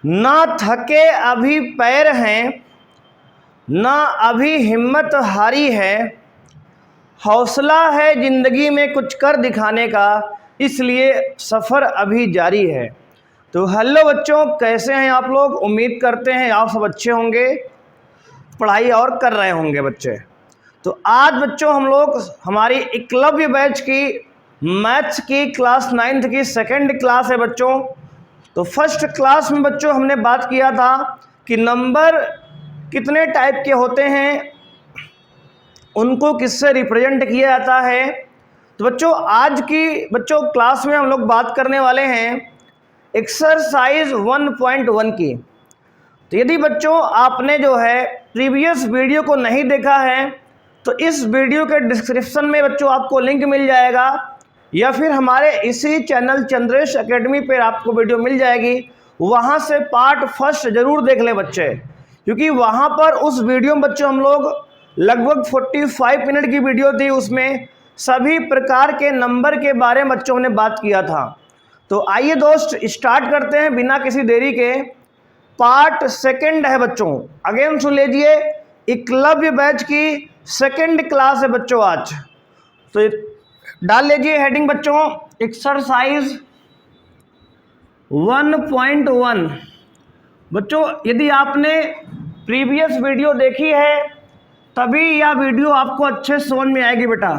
ना थके अभी पैर हैं, ना अभी हिम्मत हारी है, हौसला है जिंदगी में कुछ कर दिखाने का, इसलिए सफ़र अभी जारी है। तो हेलो बच्चों, कैसे हैं आप लोग? उम्मीद करते हैं आप सब अच्छे होंगे, पढ़ाई और कर रहे होंगे बच्चे। तो आज बच्चों हम लोग हमारी एकलव्य बैच की मैथ्स की क्लास 9th की सेकंड क्लास है बच्चों। तो फर्स्ट क्लास में बच्चों हमने बात किया था कि नंबर कितने टाइप के होते हैं, उनको किससे रिप्रेजेंट किया जाता है। तो बच्चों आज की क्लास में हम लोग बात करने वाले हैं एक्सरसाइज 1.1 की। तो यदि बच्चों आपने जो है प्रीवियस वीडियो को नहीं देखा है तो इस वीडियो के डिस्क्रिप्शन में बच्चों आपको लिंक मिल जाएगा, या फिर हमारे इसी चैनल चंद्रेश एकेडमी पर आपको वीडियो मिल जाएगी। वहाँ से पार्ट फर्स्ट जरूर देख ले बच्चे, क्योंकि वहाँ पर उस वीडियो में बच्चों हम लोग लगभग 45 मिनट की वीडियो थी, उसमें सभी प्रकार के नंबर के बारे में बच्चों ने बात किया था। तो आइए दोस्त स्टार्ट करते हैं बिना किसी देरी के। पार्ट सेकंड है बच्चों, अगेन सुन लीजिए, एकलव्य बैच की सेकंड क्लास है बच्चों आज। तो डाल लीजिए हेडिंग बच्चों, एक्सरसाइज 1.1। बच्चों यदि आपने प्रीवियस वीडियो देखी है तभी यह वीडियो आपको अच्छे से समझ में आएगी बेटा।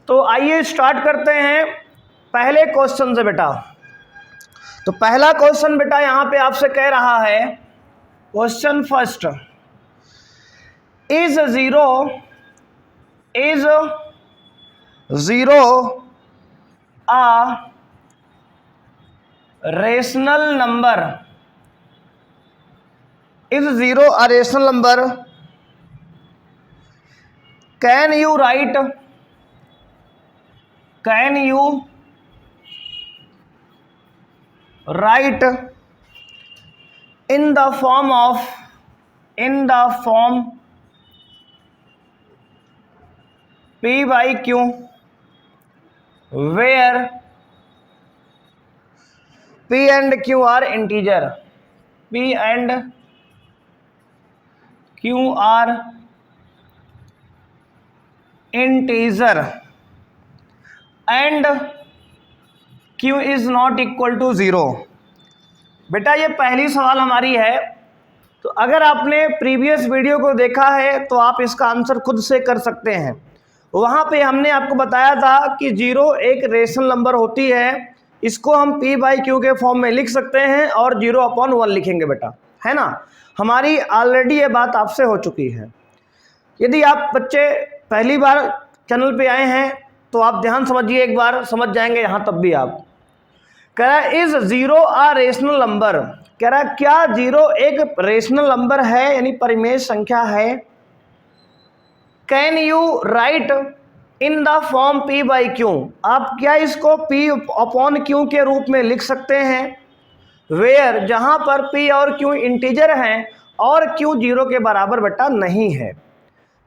तो आइए स्टार्ट करते हैं पहले क्वेश्चन से बेटा। तो पहला क्वेश्चन बेटा यहां पे आपसे कह रहा है, question first, is zero a rational number, is zero a rational number, can you right in the form P by Q where P and Q are integer, P and Q are integer and Q is not equal to 0। बेटा ये पहली सवाल हमारी है। तो अगर आपने previous video को देखा है तो आप इसका आंसर खुद से कर सकते हैं। वहाँ पे हमने आपको बताया था कि 0 एक रेशनल नंबर होती है, इसको हम P बाई Q के फॉर्म में लिख सकते हैं और 0/1 लिखेंगे बेटा, है ना। हमारी ऑलरेडी ये बात आपसे हो चुकी है। यदि आप बच्चे पहली बार चैनल पे आए हैं तो आप ध्यान समझिए, एक बार समझ जाएंगे यहाँ तब भी आप। कह रहा है इज 0 अ रेशनल नंबर, कह रहा है क्या 0 एक रेशनल नंबर है यानी परिमेय संख्या है। Can you write in the form P by Q, आप क्या इसको P/Q के रूप में लिख सकते हैं। वेयर, जहां पर P और Q इंटीजर हैं और Q 0 के बराबर बेटा नहीं है।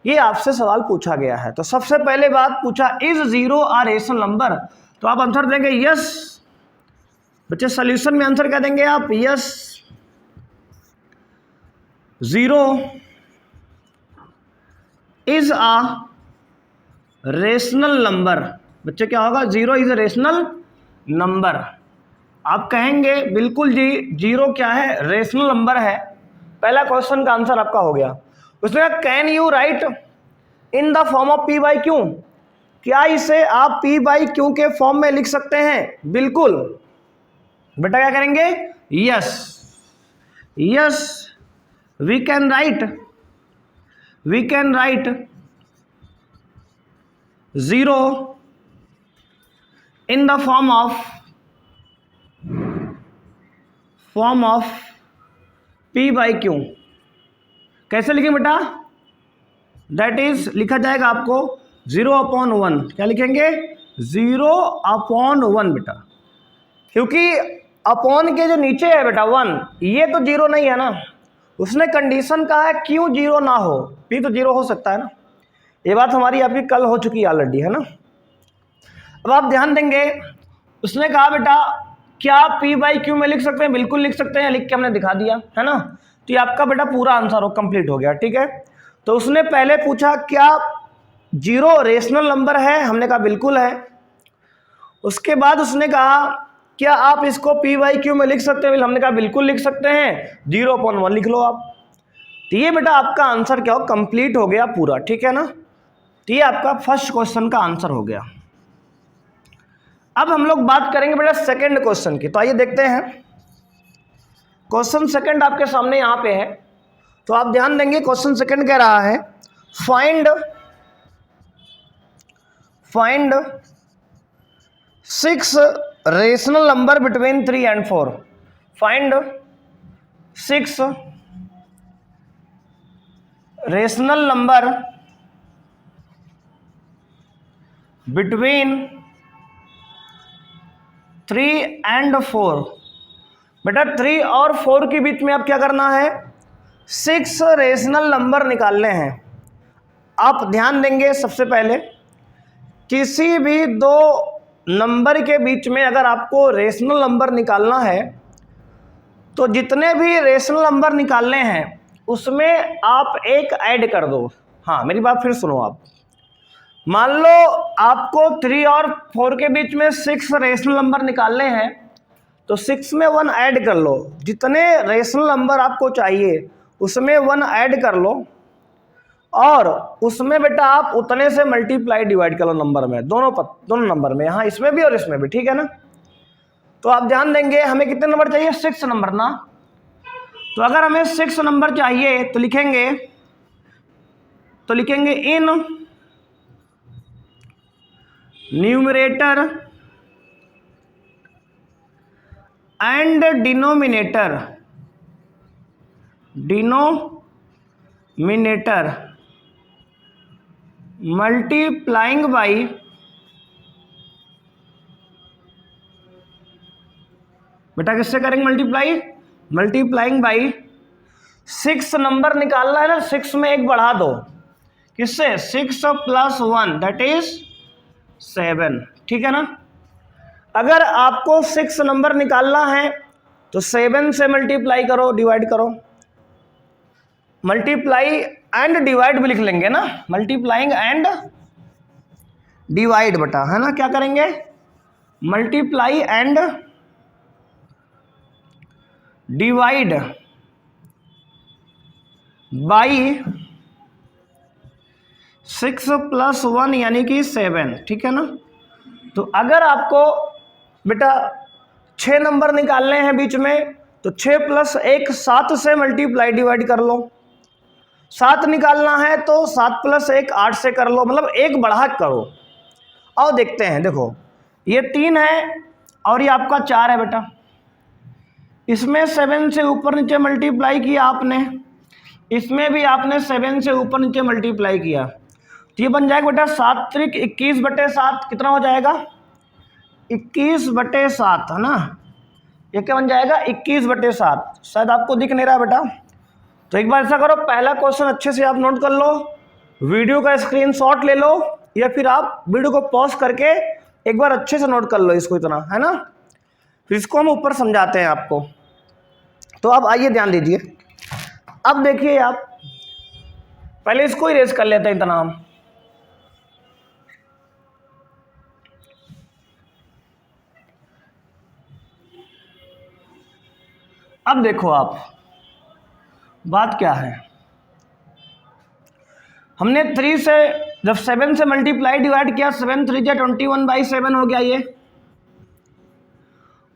ये आपसे सवाल पूछा गया है। तो सबसे पहले बात पूछा इज 0 अ रेशनल नंबर, तो आप आंसर देंगे यस। बच्चे सॉल्यूशन में आंसर क्या देंगे आप? Yes, 0 is a rational number. बच्चे क्या होगा? 0 इज अ रेशनल नंबर। आप कहेंगे बिल्कुल जी, 0 क्या है? रेशनल नंबर है। पहला क्वेश्चन का आंसर आपका हो गया। उसने कहा can you write in the form of P by Q, क्या इसे आप P बाई Q के फॉर्म में लिख सकते हैं? बिल्कुल बेटा, क्या करेंगे? Yes, we can write 0 in the form of P by Q। कैसे लिखें बेटा? दैट इज लिखा जाएगा आपको 0/1। क्या लिखेंगे? 0/1 बेटा, क्योंकि अपॉन के जो नीचे है बेटा 1, ये तो 0 नहीं है ना। उसने कंडीशन कहा है Q 0 ना हो, P तो 0 हो सकता है ना। ये बात हमारी आपकी कल हो चुकी है ऑलरेडी, है ना। अब आप ध्यान देंगे, उसने कहा बेटा क्या पी बाई क्यू में लिख सकते हैं? बिल्कुल लिख सकते हैं, लिख के हमने दिखा दिया है ना। तो ये आपका बेटा पूरा आंसर हो कंप्लीट हो गया, ठीक है। तो उसने पहले पूछा क्या 0 रेशनल नंबर है, हमने कहा बिल्कुल है। उसके बाद उसने कहा क्या आप इसको पी बाई क्यू में लिख सकते हैं, हमने कहा बिल्कुल लिख सकते हैं, 0/1 लिख लो आप। तो ये बेटा आपका आंसर क्या हो, कंप्लीट हो गया पूरा, ठीक है ना। तो ये आपका फर्स्ट क्वेश्चन का आंसर हो गया। अब हम लोग बात करेंगे बेटा सेकंड क्वेश्चन की। तो आइए देखते हैं, क्वेश्चन सेकंड आपके सामने यहां पे है। तो आप ध्यान देंगे, क्वेश्चन सेकंड कह रहा है find 6 rational number between 3 and 4। Find 6 rational number between 3 and 4। बेटा 3 और 4 के बीच में आप क्या करना है, 6 रेशनल नंबर निकालने हैं। आप ध्यान देंगे, सबसे पहले किसी भी दो नंबर के बीच में अगर आपको रेशनल नंबर निकालना है तो जितने भी रेशनल नंबर निकालने हैं उसमें आप एक ऐड कर दो। हाँ, मेरी बात फिर सुनो आप। मान लो आपको 3 और 4 के बीच में 6 रेशनल नंबर निकालने हैं, तो 6 में 1 ऐड कर लो। जितने रेशनल नंबर आपको चाहिए उसमें 1 ऐड कर लो और उसमें बेटा आप उतने से मल्टीप्लाई डिवाइड कर लो नंबर में, दोनों नंबर में, यहाँ इसमें भी और इसमें भी, ठीक है ना। तो आप ध्यान देंगे, हमें कितने नंबर चाहिए, 6 नंबर ना। तो अगर हमें 6 नंबर चाहिए तो लिखेंगे in numerator and denominator multiplying by बेटा किससे करेंगे मल्टीप्लाइंग बाई 6 नंबर निकालना है ना, 6 में एक बढ़ा दो, किससे, 6 + 1 दैट इज 7, ठीक है ना। अगर आपको 6 नंबर निकालना है तो 7 से मल्टीप्लाई करो, डिवाइड करो। मल्टीप्लाई एंड डिवाइड भी लिख लेंगे ना, मल्टीप्लाइंग एंड डिवाइड बेटा, है ना। क्या करेंगे, मल्टीप्लाई एंड डिवाइड बाई 6 + 1 यानी कि 7, ठीक है ना। तो अगर आपको बेटा 6 नंबर निकालने हैं बीच में तो 6 + 1 7 से मल्टीप्लाई डिवाइड कर लो। 7 निकालना है तो 7 + 1 8 से कर लो, मतलब एक बढ़ा करो। और देखते हैं, देखो ये 3 है और ये आपका 4 है बेटा, इसमें 7 से ऊपर नीचे मल्टीप्लाई किया आपने, इसमें भी आपने 7 से ऊपर नीचे मल्टीप्लाई किया, तो ये बन जाएगा बेटा 7 × 21/7, कितना हो जाएगा 21/7, है ना। ये क्या बन जाएगा 21/7, शायद आपको दिख नहीं रहा बेटा। तो एक बार ऐसा करो, पहला क्वेश्चन अच्छे से आप नोट कर लो, वीडियो का स्क्रीनशॉट ले लो या फिर आप वीडियो को पॉज करके एक बार अच्छे से नोट कर लो इसको, इतना, है ना। फिर इसको हम ऊपर समझाते हैं आपको। तो अब आइए ध्यान दीजिए, अब देखिए आप, पहले इसको इरेज कर लेते हैं इतना हम। अब देखो आप, बात क्या है, हमने 3 से जब 7 से मल्टीप्लाई डिवाइड किया, 7 × 3 = 21/7 हो गया ये,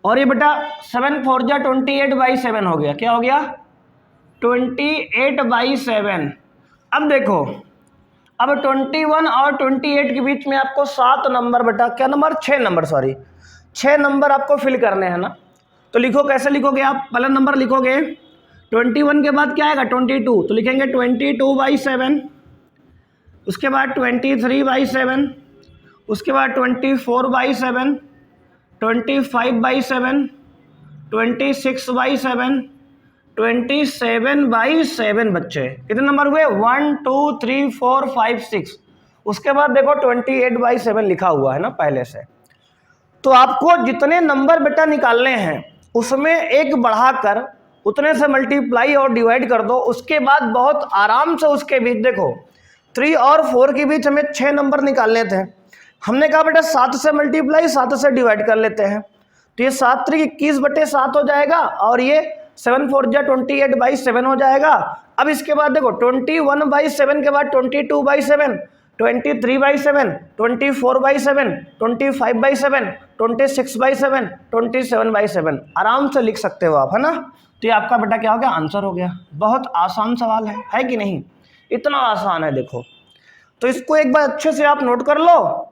और ये बेटा 7 × 4 = 28/7 हो गया। क्या हो गया 28/7। अब देखो, अब 21 और 28 के बीच में आपको 7 नंबर बेटा, क्या नंबर, 6 नंबर, सॉरी 6 नंबर आपको फिल करने हैं ना। तो लिखो, कैसे लिखोगे आप, पहला नंबर लिखोगे 21 के बाद क्या आएगा 22, तो लिखेंगे 22/7, उसके बाद 23/7, उसके बाद 24/7, 25/7, 26/7, 27/7 बच्चे, कितने नंबर हुए 1 2 3 4 5 6। उसके बाद देखो 28/7 लिखा हुआ है ना पहले से। तो आपको जितने नंबर बेटा निकालने हैं उसमें एक बढ़ाकर उतने से मल्टीप्लाई और डिवाइड कर दो। उसके बाद बहुत आराम से उसके बीच देखो 3 और 4 के बीच हमें 6 नंबर निकालने थे। हमने कहा बेटा 7 से मल्टीप्लाई 7 से डिवाइड कर लेते हैं, तो ये 7 3 21/7 हो जाएगा और ये 7 4 जा 28/7 हो जाएगा। अब इसके बाद देखो 21/7 के बाद 22/7, 23/7, 24/7, 25/7, 26/7, 27/7 आराम से लिख सकते हो आप, है ना। तो ये आपका बेटा क्या हो गया, आंसर हो गया। बहुत आसान सवाल है कि नहीं, इतना आसान है देखो। तो इसको एक बार अच्छे से आप नोट कर लो,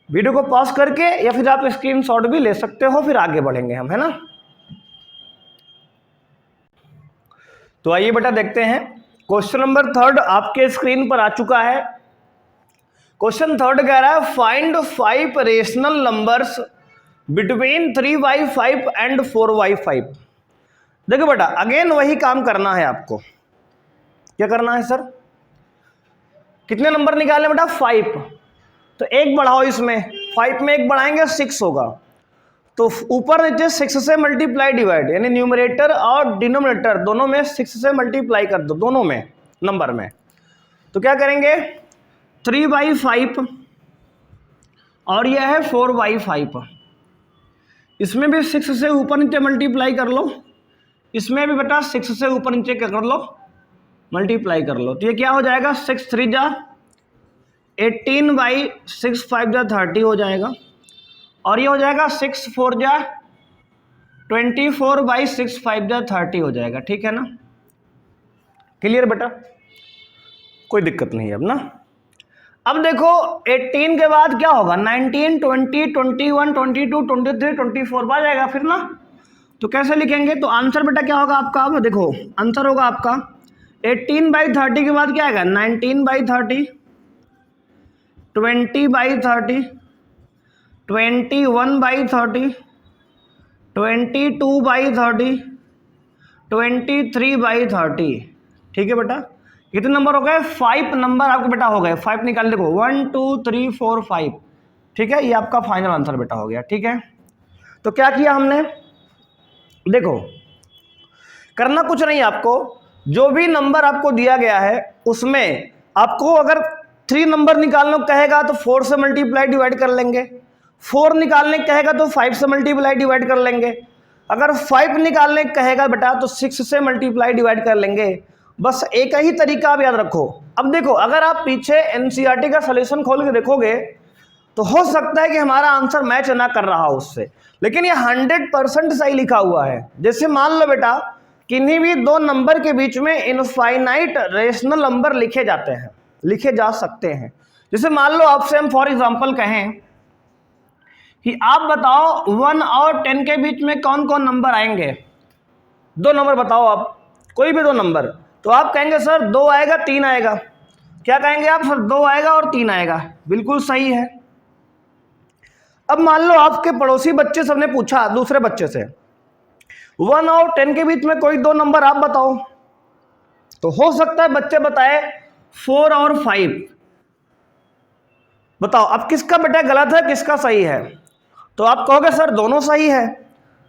वीडियो को पॉज करके, या फिर आप स्क्रीनशॉट भी ले सकते हो, फिर आगे बढ़ेंगे हम, है ना। तो आइए बेटा देखते हैं क्वेश्चन नंबर 3 आपके स्क्रीन पर आ चुका है। क्वेश्चन 3 कह रहा है find 5 rational numbers between 3/5 and 4/5। देखो बेटा अगेन वही काम करना है आपको। क्या करना है सर, कितने नंबर निकालने बेटा, 5। तो एक बढ़ाओ, इसमें 5 में एक बढ़ाएंगे 6 होगा, तो ऊपर नीचे 6 से मल्टीप्लाई डिवाइड, यानी न्यूमरेटर और डिनोमिनेटर दोनों में 6 से मल्टीप्लाई कर दो, दोनों में नंबर में। तो क्या करेंगे 3/5 और यह है 4/5, इसमें भी 6 से ऊपर नीचे मल्टीप्लाई कर लो, इसमें भी बेटा 6 से ऊपर नीचे क्या कर लो, मल्टीप्लाई कर लो। तो ये क्या हो जाएगा 6 3 जा 18/6 5 जा 30 हो जाएगा, और ये हो जाएगा 6 4 जा 24/6 5 जा 30 हो जाएगा। ठीक है ना, क्लियर बेटा, कोई दिक्कत नहीं है अब ना। अब देखो 18 के बाद क्या होगा, 19 20 21 22 23 24 आ जाएगा फिर ना। तो कैसे लिखेंगे, तो आंसर बेटा क्या होगा आपका, अब देखो आंसर होगा आपका 18/30 के बाद क्या आएगा 19/30, 20/30, 21/30, 22/30, 23/30। ठीक है बेटा, कितने नंबर हो गए, 5 नंबर आपके बेटा हो गए। 5 निकाल देखो 1 2 3 4 5। ठीक है, ये आपका फाइनल आंसर बेटा हो गया। ठीक है, तो क्या किया हमने, देखो करना कुछ नहीं, आपको जो भी नंबर आपको दिया गया है उसमें आपको अगर 3 नंबर निकालने को कहेगा तो 4 से मल्टीप्लाई डिवाइड कर लेंगे, 4 निकालने कहेगा तो 5 से मल्टीप्लाई डिवाइड कर लेंगे, अगर 5 निकालने कहेगा बेटा तो 6 से मल्टीप्लाई डिवाइड कर लेंगे। बस एक ही तरीका आप याद रखो। अब देखो अगर आप पीछे एनसीईआरटी का सॉल्यूशन खोल के देखोगे तो हो सकता है कि हमारा आंसर मैच ना कर रहा हो उससे, लेकिन ये 100% सही लिखा हुआ है। जैसे मान लो बेटा किन्हीं भी 2 नंबर के बीच में इनफाइनाइट रेशनल नंबर लिखे जाते हैं, लिखे जा सकते हैं। जैसे मान लो आपसे हम फॉर एग्जांपल कहें कि आप बताओ 1 और 10 के बीच में कौन कौन नंबर आएंगे, 2 नंबर बताओ आप, कोई भी 2 नंबर। तो आप कहेंगे सर 2 आएगा 3 आएगा, क्या कहेंगे आप, सर 2 आएगा और 3 आएगा, बिल्कुल सही है। अब मान लो आपके पड़ोसी बच्चे सबने पूछा दूसरे बच्चे से 1 और 10 के बीच में कोई 2 नंबर आप बताओ, तो हो सकता है बच्चे बताए 4 और 5। बताओ अब किसका बेटा गलत है किसका सही है, तो आप कहोगे सर दोनों सही है,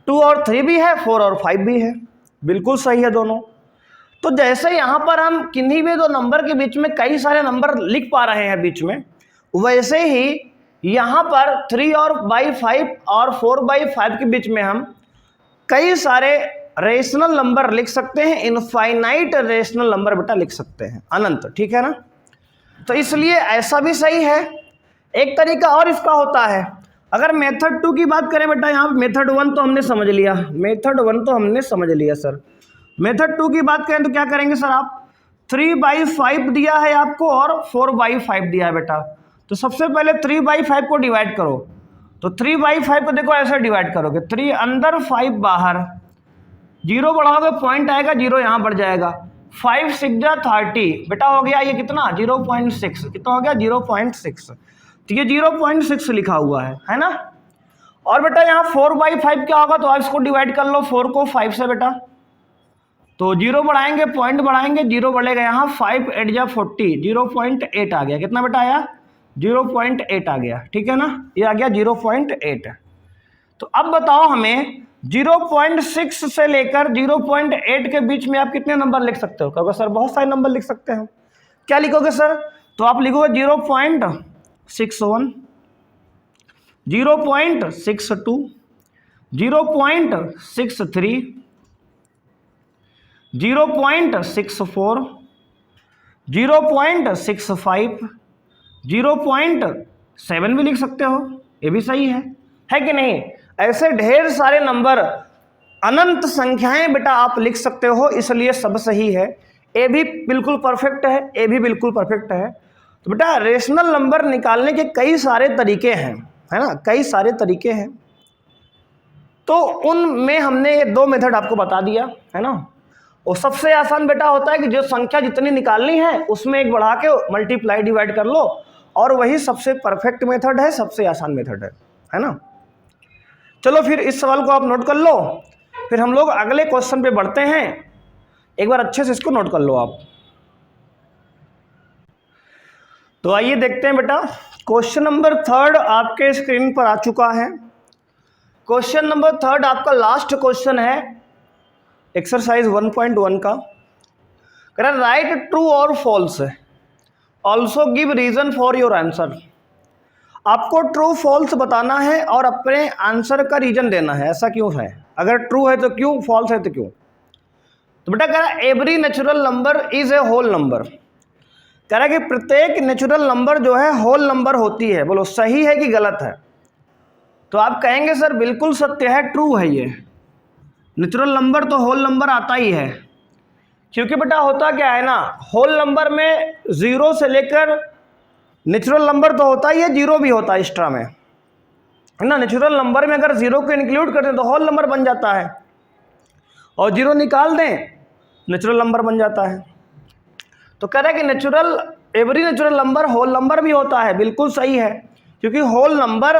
2 और 3 भी है 4 और 5 भी है, बिल्कुल सही है दोनों। तो जैसे यहां पर हम किन्हीं भी 2 नंबर के बीच में कई सारे नंबर लिख पा रहे हैं बीच में, वैसे ही यहां पर 3/5 और 4/5 के बीच में हम कई सारे रेशनल नंबर लिख सकते हैं, इनफाइनाइट रेशनल नंबर बेटा लिख सकते हैं, अनंत। ठीक है ना, तो इसलिए ऐसा भी सही है। एक तरीका और इसका होता है, अगर मेथड 2 की बात करें बेटा, यहाँ मेथड 1 तो हमने समझ लिया, मेथड 1 तो हमने समझ लिया सर। मेथड 2 की बात करें तो क्या करेंगे सर, आप 3/5 दिया है आपको और 4/5 दिया है बेटा, तो सबसे पहले 3/5 को डिवाइड करो। तो 3/5 को देखो ऐसे डिवाइड करोगे, 3 अंदर 5 बाहर, 0 बढ़ाओगे पॉइंट आएगा, 0 यहाँ बढ़ जाएगा, 5 6 जा 30 बेटा हो गया ये कितना 0.6, कितना हो गया 0.6। तो ये 0.6 लिखा हुआ है ना। और बेटा यहाँ 4/5 क्या होगा, तो आप इसको डिवाइड कर लो 4 को 5 से बेटा, तो 0 बढ़ाएंगे पॉइंट बढ़ाएंगे, 0 बढ़ेगा यहाँ, 5 8 जा 40, 0.8 आ गया, कितना बेटा आया 0.8 आ गया। ठीक है ना, ये आ गया 0.8। तो अब बताओ हमें 0.6 से लेकर 0.8 के बीच में आप कितने नंबर लिख सकते हो? कहोगे सर बहुत सारे नंबर लिख सकते हो। क्या लिखोगे सर? तो आप लिखोगे 0.61, 0.62, 0.63, 0.64, 0.65, 0.7 भी लिख सकते हो, ये भी सही है कि नहीं? ऐसे ढेर सारे नंबर, अनंत संख्याएं बेटा आप लिख सकते हो, इसलिए सब सही है। ए भी बिल्कुल परफेक्ट है, ए भी बिल्कुल परफेक्ट है। तो बेटा रेशनल नंबर निकालने के कई सारे तरीके हैं, है ना, कई सारे तरीके हैं। तो उनमें हमने ये 2 मेथड आपको बता दिया, है ना। और सबसे आसान बेटा होता है कि जो संख्या जितनी निकालनी है उसमें एक बढ़ा के मल्टीप्लाई डिवाइड कर लो, और वही सबसे परफेक्ट मेथड है, सबसे आसान मेथड है ना। चलो फिर इस सवाल को आप नोट कर लो, फिर हम लोग अगले क्वेश्चन पे बढ़ते हैं। एक बार अच्छे से इसको नोट कर लो आप। तो आइए देखते हैं बेटा, क्वेश्चन नंबर 3 आपके स्क्रीन पर आ चुका है। क्वेश्चन नंबर 3 आपका लास्ट क्वेश्चन है एक्सरसाइज 1.1 का। कह रहा है राइट ट्रू और false, also give reason for your answer. आपको ट्रू फॉल्स बताना है और अपने आंसर का रीजन देना है, ऐसा क्यों है, अगर ट्रू है तो क्यों, फॉल्स है तो क्यों। तो बेटा कह रहा है every natural number is a whole number. कह रहा है कि प्रत्येक नेचुरल नंबर जो है होल नंबर होती है। बोलो सही है कि गलत है? तो आप कहेंगे सर बिल्कुल सत्य है, ट्रू है, ये नेचुरल नंबर तो होल नंबर आता ही है। क्योंकि बेटा होता क्या है ना, होल नंबर में 0 से लेकर नेचुरल नंबर तो होता ही है, 0 भी होता है एक्स्ट्रा में, है ना। नेचुरल नंबर में अगर 0 को इंक्लूड कर दें तो होल नंबर बन जाता है, और 0 निकाल दें नेचुरल नंबर बन जाता है। तो कह रहा है कि every natural number whole number भी होता है। बिल्कुल सही है, क्योंकि होल नंबर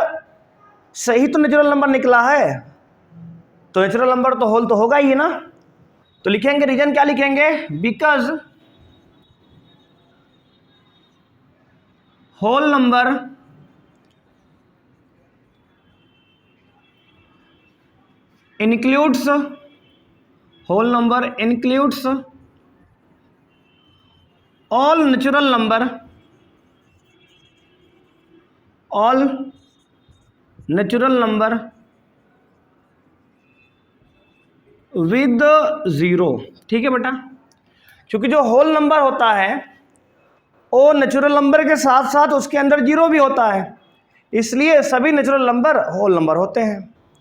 से ही तो नेचुरल नंबर निकला है, तो नेचुरल नंबर तो होल तो होगा ही ना। तो लिखेंगे रीजन, क्या लिखेंगे, because whole number includes whole number includes all natural number with 0। ठीक है बेटा, क्योंकि जो होल नंबर होता है वो नेचुरल नंबर के साथ साथ उसके अंदर 0 भी होता है, इसलिए सभी नेचुरल नंबर होल नंबर होते हैं।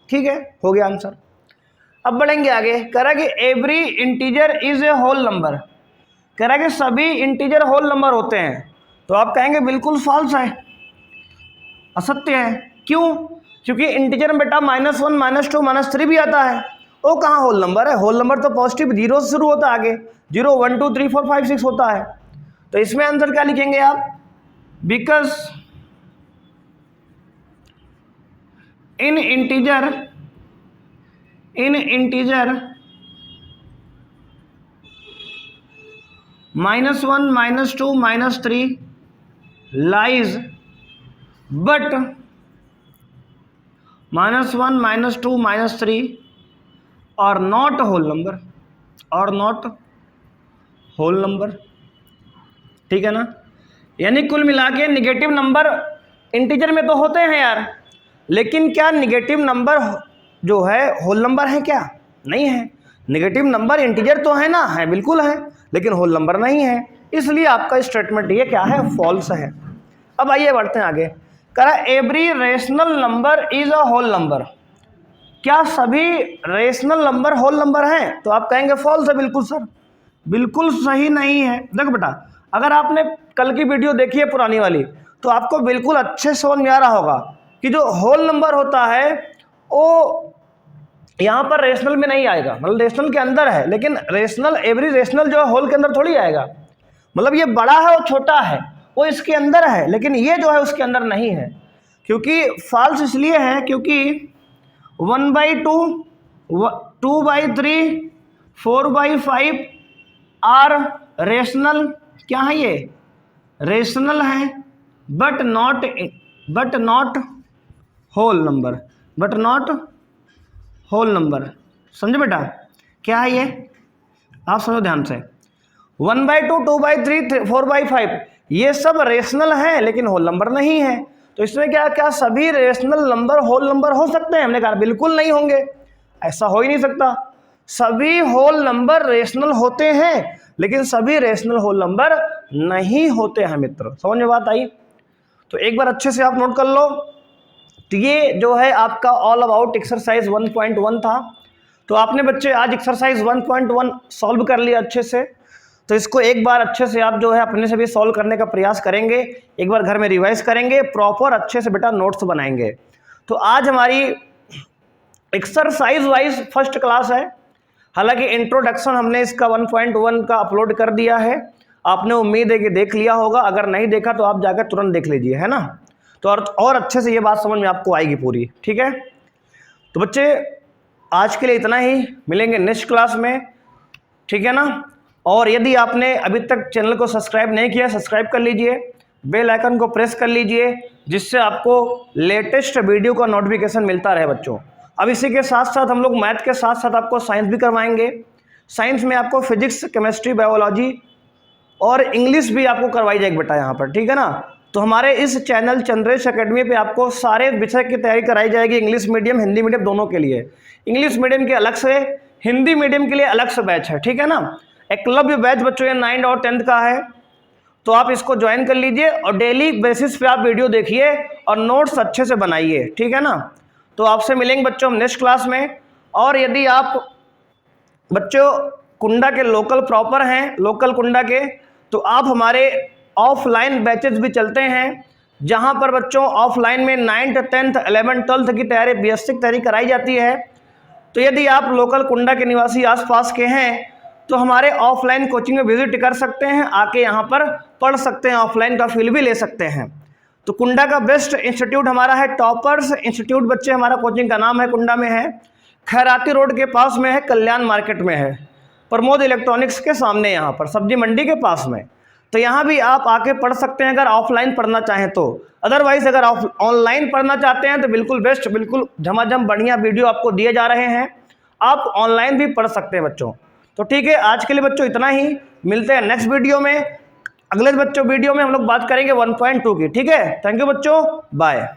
ठीक है, हो गया आंसर। अब बढ़ेंगे आगे। कह रहा है कि every integer is a whole number. कह रहा है कि सभी इंटीजर होल नंबर होते हैं। तो आप कहेंगे बिल्कुल फॉल्स है, असत्य है। क्यों? क्योंकि इंटीजर में बेटा -1, -2, -3 भी आता है, वो कहाँ होल नंबर है। होल नंबर तो पॉजिटिव 0 से शुरू होता है, आगे 0, 1, 2, 3, 4, 5, 6 होता है। तो इसमें आंसर क्या लिखेंगे आप, because in integer -1, -2, -3 lies but -1, -2, -3 are not whole number, whole number. ठीक है ना, यानी कुल मिला के निगेटिव नंबर इंटीजर में तो होते हैं यार, लेकिन क्या निगेटिव नंबर जो है होल नंबर है क्या? नहीं है। निगेटिव नंबर इंटीजर तो है ना, है बिल्कुल है, लेकिन होल नंबर नहीं है, इसलिए आपका स्टेटमेंट ये क्या है, फॉल्स है। अब आइए बढ़ते हैं आगे। कह रहा है every rational number is a whole number. क्या सभी रेशनल नंबर होल नंबर हैं? तो आप कहेंगे फॉल्स है। बिल्कुल सर, बिल्कुल सही नहीं है। देखो बेटा, अगर आपने कल की वीडियो देखी है पुरानी वाली, तो आपको बिल्कुल अच्छे समझ में आ रहा होगा कि जो होल नंबर होता है वो यहाँ पर रेशनल में नहीं आएगा, मतलब रेशनल के अंदर है, लेकिन रेशनल, एवरी रेशनल जो है होल के अंदर थोड़ी आएगा। मतलब ये बड़ा है और छोटा है, वो इसके अंदर है, लेकिन ये जो है उसके अंदर नहीं है। क्योंकि फॉल्स इसलिए है क्योंकि 1/2, 2/3, 4/5 आर रेशनल। क्या है ये? रेशनल है, but not whole number. But not whole number. समझे बेटा, क्या है ये, आप समझो ध्यान से। 1/2, 2/3, 4/5 ये सब रेशनल हैं लेकिन होल नंबर नहीं है। तो इसमें क्या सभी रेशनल नंबर होल नंबर हो सकते हैं? हमने कहा बिल्कुल नहीं होंगे, ऐसा हो ही नहीं सकता। सभी होल नंबर रेशनल होते हैं लेकिन सभी रेशनल होल नंबर नहीं होते हैं मित्र। समझ में बात आई? तो एक बार अच्छे से आप नोट कर लो। तो ये जो है आपका ऑल अबाउट एक्सरसाइज 1.1 था। तो आपने बच्चे आज एक्सरसाइज 1.1 सॉल्व कर लिया अच्छे से। तो इसको एक बार अच्छे से आप जो है अपने से भी सॉल्व करने का प्रयास करेंगे, एक बार घर में रिवाइज करेंगे, प्रॉपर अच्छे से बेटा नोट्स बनाएंगे। तो आज हमारी एक्सरसाइज वाइज फर्स्ट क्लास है। हालांकि इंट्रोडक्शन हमने इसका 1.1 का अपलोड कर दिया है, आपने उम्मीद है कि देख लिया होगा। अगर नहीं देखा तो आप जाकर तुरंत देख लीजिए, है ना। तो और अच्छे से ये बात समझ में आपको आएगी पूरी, ठीक है। तो बच्चे आज के लिए इतना ही, मिलेंगे नेक्स्ट क्लास में, ठीक है ना। और यदि आपने अभी तक चैनल को सब्सक्राइब नहीं किया, सब्सक्राइब कर लीजिए, बेल आइकन को प्रेस कर लीजिए, जिससे आपको लेटेस्ट वीडियो का नोटिफिकेशन मिलता रहे बच्चों। अब इसी के साथ साथ हम लोग मैथ के साथ साथ आपको साइंस भी करवाएंगे। साइंस में आपको फिजिक्स, केमिस्ट्री, बायोलॉजी और इंग्लिश भी आपको करवाई जाएगी बेटा यहाँ पर, ठीक है ना। तो हमारे इस चैनल चंद्रेश एकेडमी पे आपको सारे विषय की तैयारी कराई जाएगी, इंग्लिश मीडियम, हिंदी मीडियम दोनों के लिए। इंग्लिश मीडियम के अलग से, हिंदी मीडियम के लिए अलग से बैच है, ठीक है ना। एकलव्य बैच बच्चों ये 9 और 10th का है, तो आप इसको ज्वाइन कर लीजिए और डेली बेसिस पे आप वीडियो देखिए और नोट्स अच्छे से बनाइए, ठीक है ना। तो आपसे मिलेंगे बच्चों हम नेक्स्ट क्लास में। और यदि आप बच्चों कुंडा के लोकल प्रॉपर हैं, लोकल कुंडा के, तो आप हमारे ऑफलाइन बैचेस भी चलते हैं, जहां पर बच्चों ऑफलाइन में 9th, 10th, 11th, 12th की तैयारी, बेसिक तैयारी कराई जाती है। तो यदि आप लोकल कुंडा के निवासी आसपास के हैं तो हमारे ऑफलाइन कोचिंग में विजिट कर सकते हैं, आके यहाँ पर पढ़ सकते हैं, ऑफलाइन का फील भी ले सकते हैं। तो कुंडा का बेस्ट इंस्टीट्यूट हमारा है टॉपर्स इंस्टीट्यूट बच्चे, हमारा कोचिंग का नाम है, कुंडा में है, खैराती रोड के पास में है, कल्याण मार्केट में है, प्रमोद इलेक्ट्रॉनिक्स के सामने, यहाँ पर सब्जी मंडी के पास में। तो यहाँ भी आप आके पढ़ सकते हैं अगर ऑफलाइन पढ़ना चाहें तो। अदरवाइज अगर ऑनलाइन पढ़ना चाहते हैं तो बिल्कुल बेस्ट, बिल्कुल झमाझम बढ़िया वीडियो आपको दिए जा रहे हैं, आप ऑनलाइन भी पढ़ सकते हैं बच्चों। तो ठीक है, आज के लिए बच्चों इतना ही, मिलते हैं नेक्स्ट वीडियो में। अगले बच्चों वीडियो में हम लोग बात करेंगे 1.2 की, ठीक है। थैंक यू बच्चों, बाय।